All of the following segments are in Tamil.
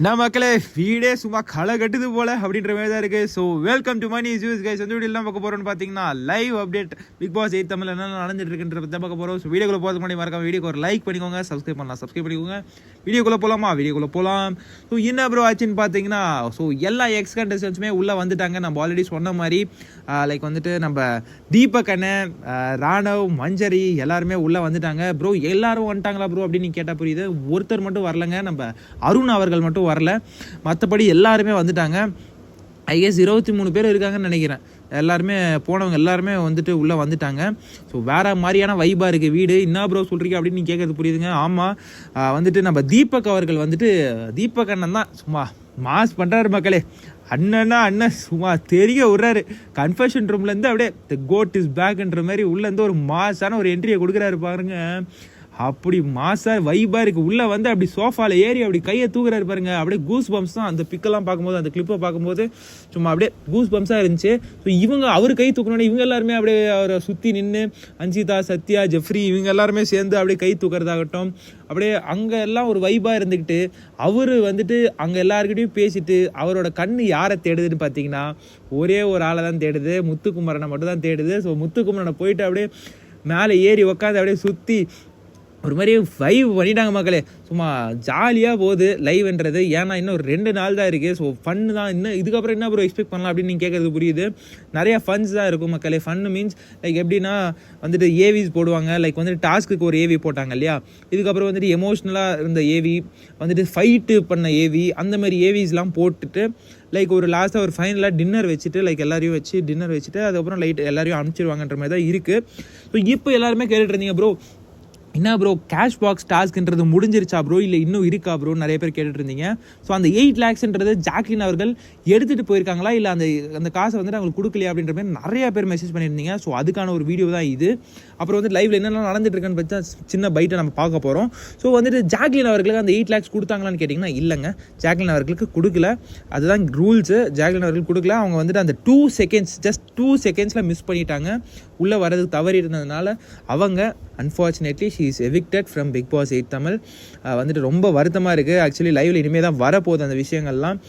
நான் மக்களே வீடே சும்மா களை கட்டுது போல அப்படின்ற மாதிரி தான் இருக்குது. So welcome to money juice guys. வந்து வீடியோ பார்க்க போகிறோன்னு பார்த்தீங்கன்னா live update Bigg Boss 8 Tamil என்ன நடந்துட்டு இருக்குன்ற பற்றி பார்க்க போகிறோம். ஸோ வீடியோக்குள்ளே போகிறது முன்னாடி மறக்காம வீடியோக்கு ஒரு லைக் பண்ணிக்கோங்க, சப்ஸ்கிரைப் பண்ணிக்கோங்க. வீடியோக்குள்ளே போகலாம். ஸோ என்ன ப்ரோ ஆச்சுன்னு பார்த்தீங்கன்னா, ஸோ எல்லா எக்ஸ் கண்டஸ்டன்ஸுமே உள்ளே வந்துட்டாங்க. நம்ம ஆல்ரெடி சொன்ன மாதிரி லைக் வந்துட்டு நம்ம தீபக் அண்ணன், ராணவ், மஞ்சரி எல்லாருமே உள்ளே வந்துட்டாங்க. ப்ரோ எல்லாரும் வந்துட்டாங்களா ப்ரோ அப்படின்னு கேட்டால் புரியுது. ஒருத்தர் மட்டும் வரலங்க, நம்ம அருண் அவர்கள் மட்டும் வரல. மற்றபடி எல்லாருமே வந்துட்டாங்க. ஐ கெஸ் 23 பேர் இருக்காங்கன்னு நினைக்கிறேன். எல்லாருமே போனவங்க எல்லாருமே வந்துட்டு உள்ளே வந்துட்டாங்க. ஸோ வேறு மாதிரியான வைபாக இருக்குது வீடு. என்ன ப்ரோ சொல்கிறீங்க அப்படின்னு நீங்கள் கேட்கறது புரியுதுங்க. ஆமாம், வந்துட்டு நம்ம தீபக் அவர்கள் வந்துட்டு தீபக் அண்ணன் தான் சும்மா மாஸ் பண்ணுறாரு மக்களே. அண்ணன் சும்மா தெரிய விட்றாரு. கன்ஃபெஷன் ரூம்லேருந்து அப்படியே த கோட் இஸ் பேக்ன்ற மாதிரி உள்ளேருந்து ஒரு மாஸான ஒரு என்ட்ரியை கொடுக்குறாரு பாருங்க. அப்படி மாசா வைபாக இருக்குது. உள்ளே வந்து அப்படி சோஃபாவில் ஏறி அப்படி கையை தூக்குறாரு பாருங்க. அப்படியே கூஸ் பம்ப்ஸ் தான். அந்த பிக்கெல்லாம் பார்க்கும்போது, அந்த கிளிப்பை பார்க்கும்போது சும்மா அப்படியே கூஸ் பம்ப்ஸாக இருந்துச்சு. ஸோ இவங்க அவர் கை தூக்கணுன்னு இவங்க எல்லாருமே அப்படியே அவரை சுற்றி நின்று அஞ்சிதா, சத்யா, ஜெஃப்ரி இவங்க எல்லாருமே சேர்ந்து அப்படியே கை தூக்குறதாகட்டும், அப்படியே அங்கே எல்லாம் ஒரு வைபாக இருந்துக்கிட்டு அவர் வந்துட்டு அங்கே எல்லாருக்கிட்டையும் பேசிட்டு அவரோட கண் யாரை தேடுதுன்னு பார்த்தீங்கன்னா ஒரே ஒரு ஆளை தான் தேடுது, முத்துக்குமரனை மட்டும் தான் தேடுது. ஸோ முத்துக்குமரனை போயிட்டு அப்படியே மேலே ஏறி உட்காந்து அப்படியே சுற்றி ஒரு மாதிரி வைவ் பண்ணிட்டாங்க மக்களே. சும்மா ஜாலியாக போகுது லைவ்ன்றது. ஏன்னா இன்னும் 2 நாள் தான் இருக்குது. ஸோ ஃபன்னு தான். இன்னும் இதுக்கப்புறம் என்ன ப்ரோ எக்ஸ்பெக்ட் பண்ணலாம் அப்படின்னு நீங்கள் கேட்குறது புரியுது. நிறையா ஃபன்ஸ் தான் இருக்கும் மக்களே. ஃபன்னு மீன்ஸ் லைக் எப்படின்னா வந்துட்டு ஏவிஸ் போடுவாங்க. லைக் வந்துட்டு டாஸ்க்கு ஒரு ஏவி போட்டாங்க இல்லையா. இதுக்கப்புறம் வந்துட்டு எமோஷ்னலாக இருந்த ஏவி, வந்துட்டு ஃபைட்டு பண்ண ஏவி, அந்த மாதிரி ஏவிஸ்லாம் போட்டுட்டு லைக் ஒரு லாஸ்ட்டாக ஒரு ஃபைனலாக டின்னர் வச்சுட்டு லைக் எல்லாரையும் வச்சு டின்னர் வச்சுட்டு அதுக்கப்புறம் லைட் எல்லாரையும் அனுப்பிச்சிடுவாங்கன்ற மாதிரி தான் இருக்குது. ஸோ இப்போ எல்லாருமே கேட்டுட்டு இருந்தீங்க ப்ரோ என்ன ப்ரோ கேஷ் பாக்ஸ் டாஸ்க்ன்றது முடிஞ்சிருச்சா ப்ரோ, இல்லை இன்னும் இருக்கா ப்ரோ, நிறைய பேர் கேட்டுட்டு இருந்தீங்க. ஸோ அந்த 8 lakhsன்றது ஜாக்லின் அவர்கள் எடுத்துகிட்டு போயிருக்காங்களா, இல்லை அந்த காசை வந்துட்டு அவங்களுக்கு கொடுக்கலையா அப்படின்ற மாதிரி நிறைய பேர் மெசேஜ் பண்ணியிருந்தீங்க. ஸோ அதுக்கான ஒரு வீடியோ தான் இது. அப்புறம் வந்து லைவ்ல என்னென்ன நடந்துட்டு இருக்குன்னு பற்றி சின்ன பைட்டை நம்ம பார்க்க போகிறோம். ஸோ வந்துட்டு ஜாக்லின் அவர்களுக்கு அந்த 8 lakhs கொடுத்தாங்களான்னு கேட்டிங்கன்னா இல்லைங்க, ஜாக்லின் அவர்களுக்கு கொடுக்கல. அதுதான் ரூல்ஸு. ஜாக்லின் அவர்கள் கொடுக்கல. அவங்க வந்துட்டு அந்த 2 seconds ஜஸ்ட் 2 seconds மிஸ் பண்ணிட்டாங்க. உள்ளே வரதுக்கு தவறி இருந்ததுனால அவங்க unfortunately she is evicted from Bigg Boss 8 Tamil. வந்துட்டு ரொம்ப வருத்தமாக இருக்குது. ஆக்சுவலி லைவில் இனிமேல் தான் வரப்போகுது அந்த விஷயங்கள்லாம்.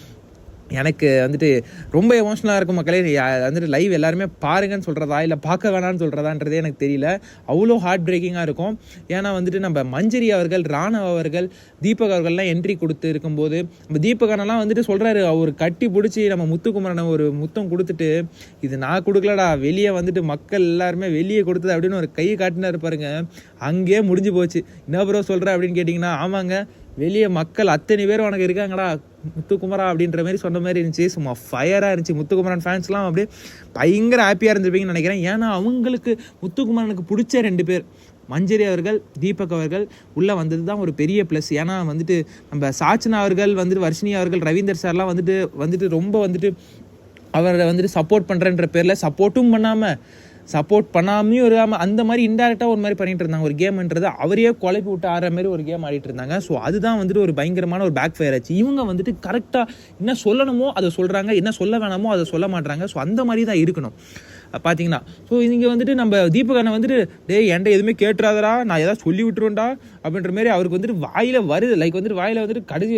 எனக்கு வந்துட்டு ரொம்ப எமோஷனலாக இருக்கும் மக்களே. வந்துட்டு லைவ் எல்லாருமே பாருங்கன்னு சொல்கிறதா இல்லை பார்க்க வேணான்னு சொல்கிறதான்றதே எனக்கு தெரியல. அவ்வளோ ஹார்ட் பிரேக்கிங்காக இருக்கும். ஏன்னா வந்துட்டு நம்ம மஞ்சரி அவர்கள், ராணவ் அவர்கள், தீபக் அவர்கள்லாம் என்ட்ரி கொடுத்து இருக்கும்போது நம்ம தீபகனெல்லாம் வந்துட்டு சொல்கிறாரு, அவர் கட்டி பிடிச்சி நம்ம முத்துக்குமரனை ஒரு முத்தம் கொடுத்துட்டு இது நான் கொடுக்கலடா, வெளியே வந்துட்டு மக்கள் எல்லாருமே வெளியே கொடுத்தது அப்படின்னு ஒரு கையை காட்டினாரு பாருங்க. அங்கேயே முடிஞ்சு போச்சு. என்ன ப்ரோ சொல்கிற அப்படின்னு கேட்டிங்கன்னா ஆமாங்க, வெளியே மக்கள் அத்தனை பேர் உனக்கு இருக்காங்கடா முத்துக்குமரா அப்படின்ற மாதிரி சொன்ன மாதிரி இருந்துச்சு. சும்மா ஃபயராக இருந்துச்சு. முத்துக்குமரன் ஃபேன்ஸ்லாம் அப்படியே பயங்கர ஹாப்பியாக இருந்திருப்பீங்கன்னு நினைக்கிறேன். ஏன்னா அவங்களுக்கு முத்துக்குமரனுக்கு பிடிச்ச 2 பேர் மஞ்சரி அவர்கள், தீபக் அவர்கள் உள்ளே வந்தது தான் ஒரு பெரிய ப்ளஸ். ஏன்னா வந்துட்டு நம்ம சாச்சனா அவர்கள் வந்துட்டு வர்ஷினி அவர்கள், ரவீந்தர் சார்லாம் வந்துட்டு ரொம்ப வந்துட்டு அவரை வந்துட்டு சப்போர்ட் பண்ணுறன்ற பேரில் சப்போர்ட்டும் பண்ணாமையும் இருக்காமல் அந்த மாதிரி இன்டெரக்டாக ஒரு மாதிரி பண்ணிட்டு இருந்தாங்க. ஒரு கேம்ன்றது அவரையே குழப்பி விட்டு ஆடுற மாதிரி ஒரு கேம் ஆடிட்டு இருந்தாங்க. ஸோ அதுதான் வந்துட்டு ஒரு பயங்கரமான ஒரு பேக் ஃபயர் ஆச்சு. இவங்க வந்துட்டு கரெக்டாக என்ன சொல்லணுமோ அதை சொல்கிறாங்க, என்ன சொல்ல வேணாமோ அதை சொல்ல மாட்டாங்க. ஸோ அந்த மாதிரி தான் இருக்கணும் பார்த்தீங்கன்னா. ஸோ இங்கே வந்துட்டு நம்ம தீபகனை வந்துட்டு என்கிட்ட எதுவுமே கேட்டுறாதரா, நான் ஏதாவது சொல்லி விட்டுருவேன்டா அப்படின்ற மாதிரி அவருக்கு வந்துட்டு வாயில் வருது. லைக் வந்துட்டு வாயில் வந்துட்டு கடைசி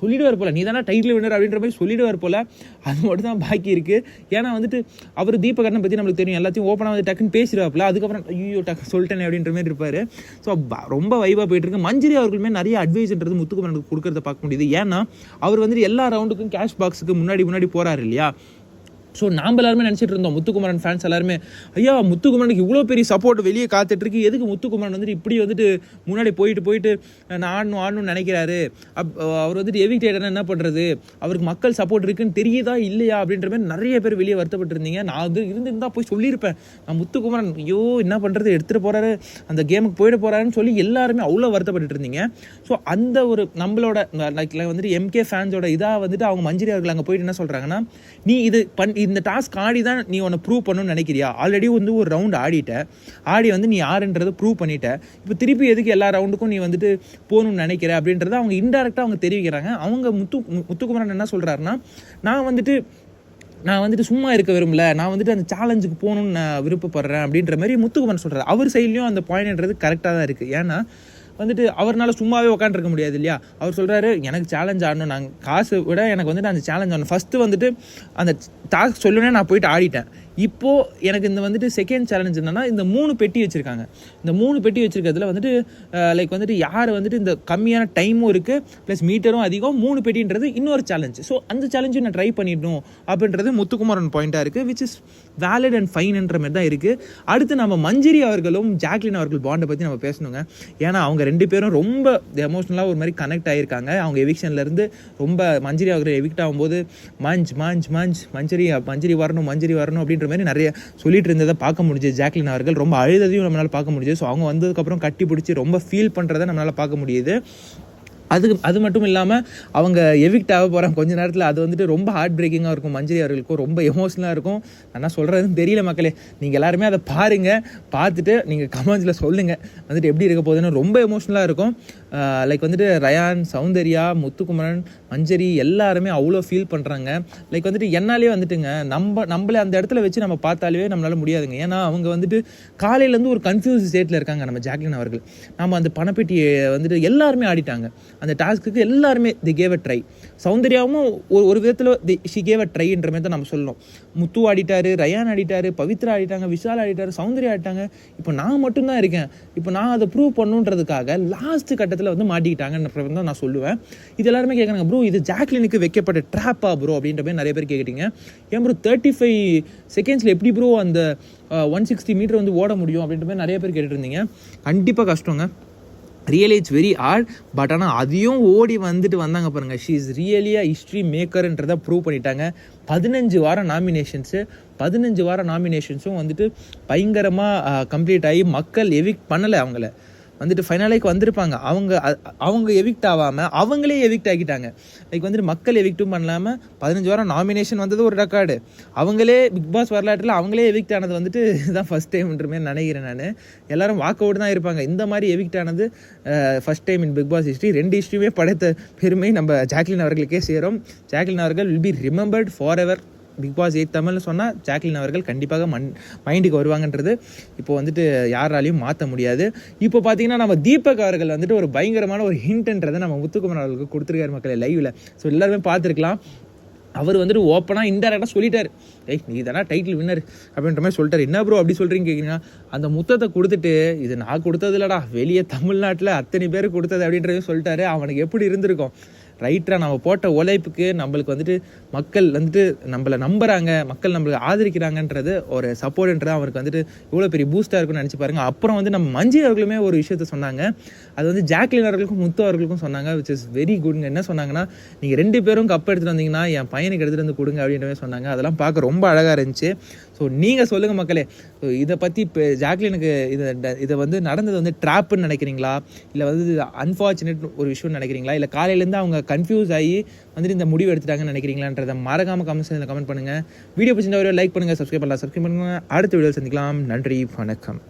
சொல்லிடுவார் போல், நீ தானே டைட்டில் வின்னர் அப்படின்ற மாதிரி சொல்லிடுவார் போல். அது மட்டும் தான் பாக்கி இருக்குது. ஏன்னா வந்துட்டு அவர் தீபகனை பற்றி நம்மளுக்கு தெரியும், எல்லாத்தையும் ஓப்பனாக வந்து டக்குன்னு பேசிடுவாப்பில். அதுக்கப்புறம் ஐயோ டக்கு சொல்லிட்டேன் அப்படின்ற மாதிரி இருப்பார். ஸோ ரொம்ப வைபாக போயிட்டு இருக்கு. மஞ்சரி அவர்களுமே நிறைய அட்வைஸ்ன்றது முத்துக்குமரனுக்கு கொடுக்கறத பார்க்க முடியுது. ஏன்னா அவர் வந்துட்டு எல்லா ரவுண்டுக்கும் கேஷ் பாக்ஸுக்கு முன்னாடி போகிறாரு இல்லையா. ஸோ நாம் எல்லாருமே நினச்சிட்டு இருந்தோம், முத்துக்குமரன் ஃபேன்ஸ் எல்லாருமே ஐயா முத்துக்குமரனுக்கு இவ்வளோ பெரிய சப்போர்ட் வெளியே காத்துட்ருக்கு, எதுக்கு முத்துக்குமரன் வந்துட்டு இப்படி வந்துட்டு முன்னாடி போயிட்டு நான் ஆடணும்னு நினைக்கிறாரு, அவர் வந்துட்டு எவிக்டேட்டர்னா என்ன பண்ணுறது, அவருக்கு மக்கள் சப்போர்ட் இருக்குன்னு தெரியுதா இல்லையா அப்படின்ற மாதிரி நிறைய பேர் வெளியே வருத்தப்பட்டிருந்தீங்க. நான் அது இருந்திருந்தால் போய் சொல்லியிருப்பேன், நான் முத்துக்குமரன் ஐயோ என்ன பண்ணுறது, எடுத்துகிட்டு போகிறாரு, அந்த கேமுக்கு போயிட போகிறாருன்னு சொல்லி எல்லாருமே அவ்வளோ வருத்தப்பட்டு இருந்தீங்க. ஸோ அந்த ஒரு நம்மளோட லைக் வந்துட்டு எம்கே ஃபேன்ஸோட இதாக வந்துட்டு அவங்க மஞ்சரி அவர்கள் அங்கே போயிட்டு என்ன சொல்கிறாங்கன்னா, நீ இந்த டாஸ்க் ஆடி தான் நீ உன்னை ப்ரூவ் பண்ணணும்னு நினைக்கிறியா, ஆல்ரெடி வந்து ஒரு ரவுண்ட் ஆடி வந்து நீ யாருன்றதை ப்ரூவ் பண்ணிட்ட, இப்போ திருப்பி எதுக்கு எல்லா ரவுண்டுக்கும் நீ வந்துட்டு போகணும்னு நினைக்கிற அப்படின்றத அவங்க இன்டெரக்டாக அவங்க தெரிவிக்கிறாங்க. அவங்க முத்துக்குமரன் என்ன சொல்கிறாருன்னா, நான் வந்துட்டு சும்மா இருக்க விரும்பல, நான் வந்துட்டு அந்த சேலஞ்சுக்கு போகணும்னு நான் விருப்பப்படுறேன் அப்படின்ற மாதிரி முத்துக்குமரன் சொல்கிறார். அவர் சைட்லேயும் அந்த பாயிண்ட்ன்றது கரெக்டாக தான் இருக்குது. ஏன்னா வந்துட்டு அவரால் சும்மாவே உட்காந்துருக்க முடியாது இல்லையா. அவர் சொல்கிறாரு எனக்கு சேலஞ்ச் ஆடணும், நாங்கள் காசு விட எனக்கு வந்துட்டு அந்த சேலஞ்ச் ஆடணும். ஃபஸ்ட்டு வந்துட்டு அந்த டாஸ்க் சொல்லுனே நான் போயிட்டு ஆடிட்டேன். இப்போது எனக்கு இந்த வந்துட்டு செகண்ட் சேலஞ்ச் என்னென்னா இந்த 3 பெட்டி வச்சுருக்காங்க. இந்த 3 பெட்டி வச்சுருக்கிறதுல வந்துட்டு லைக் வந்துட்டு யார் வந்துட்டு இந்த கம்மியான டைமும் இருக்குது ப்ளஸ் மீட்டரும் அதிகம் 3 பெட்டின்றது இன்னொரு சேலஞ்சு. ஸோ அந்த சேலஞ்சு நான் ட்ரை பண்ணிடணும் அப்படின்றது முத்துக்குமாரன் பாயிண்ட்டாக இருக்குது, விச் இஸ் வேலிட் அண்ட் ஃபைன்ன்ற மாதிரி தான் இருக்குது. அடுத்து நம்ம மஞ்சரி அவர்களும் ஜாக்லின் அவர்கள் பாண்டை பற்றி நம்ம பேசணுங்க. ஏன்னா அவங்க 2 பேரும் ரொம்ப எமோஷ்னலாக ஒரு மாதிரி கனெக்ட் ஆகியிருக்காங்க. அவங்க எவிக்ஷன்லேருந்து ரொம்ப மஞ்சரி அவர்கள் எவிக்ட் ஆகும்போது மஞ்சரி வரணும் அப்படின்ற மாதிரி நிறைய சொல்லிட்டு இருந்ததை பார்க்க முடிஞ்சது. ஜாக்லின் அவர்கள் ரொம்ப அழுததையும் நம்மளால் பார்க்க முடியுது. ஸோ அவங்க வந்ததுக்கப்புறம் கட்டி பிடிச்சி ரொம்ப ஃபீல் பண்ணுறதை நம்மளால் பார்க்க முடியுது. அது மட்டும் இல்லாமல் அவங்க எவிக்ட் ஆக போகிறாங்க கொஞ்ச நேரத்தில். அது வந்துட்டு ரொம்ப ஹார்ட் பிரேக்கிங்காக இருக்கும். மஞ்சரி அவர்களுக்கும் ரொம்ப எமோஷனலாக இருக்கும். நான் சொல்கிறதுன்னு தெரியல மக்களே, நீங்கள் எல்லாருமே அதை பாருங்கள். பார்த்துட்டு நீங்கள் கமெண்ட்ஸில் சொல்லுங்கள் வந்துட்டு எப்படி இருக்க போகுதுன்னு. ரொம்ப எமோஷனலாக இருக்கும். லைக் வந்துட்டு ரயான், சௌந்தர்யா, முத்துக்குமரன், மஞ்சரி எல்லாருமே அவ்வளோ ஃபீல் பண்ணுறாங்க. லைக் வந்துட்டு என்னாலே வந்துட்டுங்க நம்மளே அந்த இடத்துல வச்சு நம்ம பார்த்தாலே நம்மளால முடியாதுங்க. ஏன்னா அவங்க வந்துட்டு காலையிலேருந்து ஒரு கன்ஃபியூஸ் ஸ்டேட்டில் இருக்காங்க நம்ம ஜாக்லின் அவர்கள். நம்ம அந்த பணப்பெட்டியை வந்துட்டு எல்லாருமே ஆடிட்டாங்க. அந்த டாஸ்க்கு எல்லாருமே தி கேவ் அ ட்ரை. சௌந்தர்யாவும் ஒரு விதத்தில் ஷி கேவ் அ ட்ரைன்ற மாதிரி தான் நம்ம சொல்லணும். முத்து ஆடிட்டாரு, ரயான் ஆடிட்டாரு, பவித்ரா ஆடிட்டாங்க, விஷால் ஆடிட்டாரு, சௌந்தர்யா ஆடிட்டாங்க. இப்போ நான் மட்டும்தான் இருக்கேன். இப்போ நான் அதை ப்ரூவ் பண்ணுன்றதுக்காக லாஸ்ட் கட்டத்தில் வந்து மாட்டிக்கிட்டாங்கன்ற தான் நான் சொல்லுவேன். இது எல்லாருமே கேட்குறாங்க, ப்ரோ இது ஜாக்லினுக்கு வைக்கப்பட்ட ட்ராப்பா ப்ரோ அப்படின்ற மாதிரி நிறைய பேர் கேட்டீங்க. ஏன் ப்ரோ 35 செகண்ட்ஸில் எப்படி ப்ரோ அந்த 160 மீட்டர் வந்து ஓட முடியும் அப்படின்ற மாதிரி நிறைய பேர் கேட்டுட்டு இருந்தீங்க. கண்டிப்பாக கஷ்டங்க. Really it's very hard. But ஆனால் அதையும் ஓடி வந்துட்டு வந்தாங்க பாருங்கள். She is really a history மேக்கர்ன்றதை ப்ரூவ் பண்ணிட்டாங்க. 15 வாரம் நாமினேஷன்ஸும் வந்துட்டு பயங்கரமாக கம்ப்ளீட் ஆகி மக்கள் எவிக்ட் பண்ணலை. அவங்கள வந்துட்டு ஃபைனலுக்கு வந்திருப்பாங்க. அவங்க எவிக்ட் ஆகாமல் அவங்களே எவிக்ட் ஆகிட்டாங்க. லைக் வந்துட்டு மக்கள் எவிக்ட்டும் பண்ணலாமல் 15 வாரம் நாமினேஷன் வந்தது ஒரு ரெக்கார்டு. அவங்களே பிக் பாஸ் வரலாற்றில் அவங்களே எவிக்ட் ஆனது வந்துட்டு இதுதான் ஃபஸ்ட் டைம்ன்ற மாதிரி நினைக்கிறேன் நான். எல்லாரும் வாக் அவுட் தான் இருப்பாங்க. இந்த மாதிரி எவிக்ட் ஆனது first time in Bigg Boss history. 2 ஹிஸ்ட்ரியுமே படைத்த பெருமை நம்ம ஜாக்லின் அவர்களுக்கே சேரும். ஜாக்லின் அவர்கள் will be remembered forever. Bigg Boss 8 தமிழ்னு சொன்னால் ஜாக்லின் அவர்கள் கண்டிப்பாக மைண்டுக்கு வருவாங்கன்றது இப்போ வந்துட்டு யாராலையும் மாற்ற முடியாது. இப்போ பார்த்தீங்கன்னா நம்ம தீபக் அவர்கள் வந்துட்டு ஒரு பயங்கரமான ஒரு ஹிண்ட்ன்றதை நம்ம முத்துக்குமரன் அவர்களுக்கு கொடுத்துருக்காரு மக்களே லைவில். ஸோ எல்லாருமே பார்த்துருக்கலாம். அவர் வந்துட்டு ஓப்பனாக இன்டெரக்டாக சொல்லிட்டார், நீ தானே டைட்டில் வின்னர் அப்படின்ற மாதிரி சொல்லிட்டார். என்ன ப்ரோ அப்படி சொல்கிறீங்க கேட்குறீங்கன்னா, அந்த முத்தத்தை கொடுத்துட்டு இது நான் கொடுத்தது இல்லடா, வெளியே தமிழ்நாட்டில் அத்தனை பேர் கொடுத்தது அப்படின்றதையும் சொல்லிட்டாரு. அவனுக்கு எப்படி இருந்திருக்கும் ரைட்டராக நம்ம போட்ட உழைப்புக்கு நம்மளுக்கு வந்துட்டு மக்கள் வந்துட்டு நம்மளை நம்புகிறாங்க, மக்கள் நம்மளுக்கு ஆதரிக்கிறாங்கன்றது ஒரு சப்போர்ட்ன்றது அவருக்கு வந்துட்டு இவ்வளோ பெரிய பூஸ்டாக இருக்குன்னு நினச்சி பாருங்கள். அப்புறம் வந்து நம்ம மஞ்சி அவர்களுமே ஒரு விஷயத்த சொன்னாங்க. அது வந்து ஜாக்லின் அவர்களுக்கும் முத்து அவர்களுக்கும் சொன்னாங்க, விச் இஸ் வெரி குட்ங்க. என்ன சொன்னாங்கன்னா, நீங்கள் 2 பேரும் கப் எடுத்துகிட்டு வந்தீங்கன்னா என் பையனுக்கு எடுத்துகிட்டு வந்து கொடுங்க அப்படின்ற மாதிரி சொன்னாங்க. அதெல்லாம் பார்க்க ரொம்ப அழகாக இருந்துச்சு. ஸோ நீங்கள் சொல்லுங்கள் மக்களே, ஸோ இதை பற்றி இப்போ ஜாக்லினுக்கு இதை வந்து நடந்தது வந்து ட்ராப்புன்னு நினைக்கிறீங்களா, இல்லை வந்து அன்ஃபார்ச்சுனேட் ஒரு விஷயம்னு நினைக்கிறீங்களா, இல்லை காலையிலேருந்து அவங்க கன்ஃபியூஸ் ஆகி வந்துட்டு இந்த முடிவு எடுத்துட்டாங்கன்னு நினைக்கிறீங்களான்றதை மறக்காமல் கமெண்ட் பண்ணுங்கள். வீடியோ பிடிச்சிருந்தா லைக் பண்ணுங்கள், சப்ஸ்கிரைப் பண்ணுங்கள். அடுத்த வீடியோ சந்திக்கலாம். நன்றி, வணக்கம்.